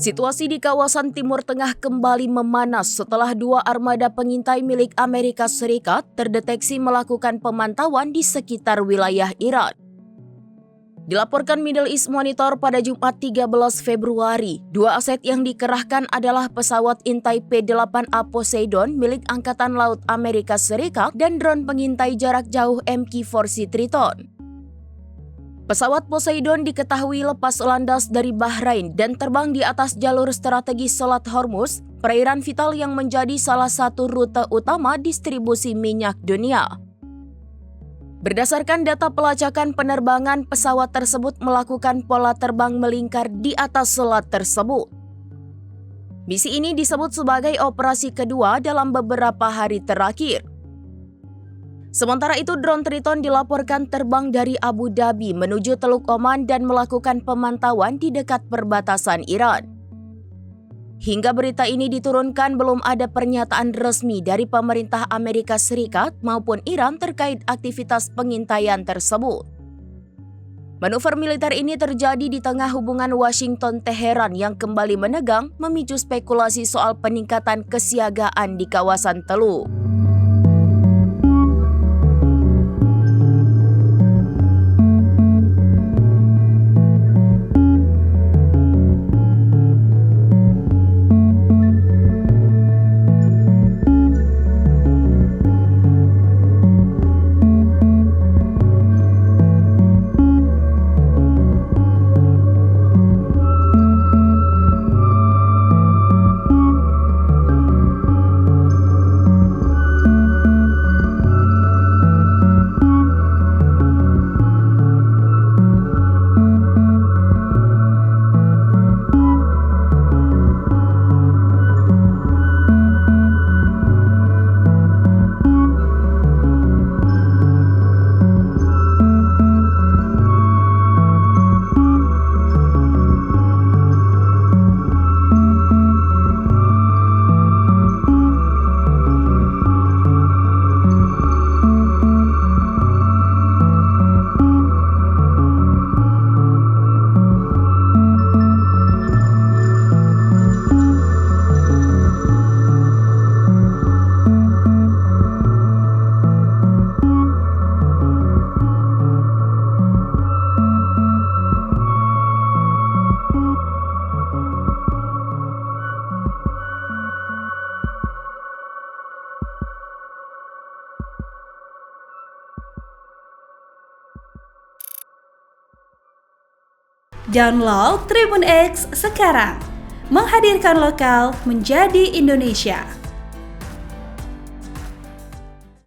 Situasi di kawasan Timur Tengah kembali memanas setelah dua armada pengintai milik Amerika Serikat terdeteksi melakukan pemantauan di sekitar wilayah Iran. Dilaporkan Middle East Monitor pada Jumat 13 Februari, dua aset yang dikerahkan adalah pesawat intai P-8A Poseidon milik Angkatan Laut Amerika Serikat dan drone pengintai jarak jauh MQ-4C Triton. Pesawat Poseidon diketahui lepas landas dari Bahrain dan terbang di atas jalur strategis Selat Hormuz, perairan vital yang menjadi salah satu rute utama distribusi minyak dunia. Berdasarkan data pelacakan penerbangan, pesawat tersebut melakukan pola terbang melingkar di atas selat tersebut. Misi ini disebut sebagai operasi kedua dalam beberapa hari terakhir. Sementara itu, drone Triton dilaporkan terbang dari Abu Dhabi menuju Teluk Oman dan melakukan pemantauan di dekat perbatasan Iran. Hingga berita ini diturunkan, belum ada pernyataan resmi dari pemerintah Amerika Serikat maupun Iran terkait aktivitas pengintaian tersebut. Manuver militer ini terjadi di tengah hubungan Washington-Teheran yang kembali menegang, memicu spekulasi soal peningkatan kesiagaan di kawasan Teluk. Download Tribun X sekarang, menghadirkan lokal menjadi Indonesia.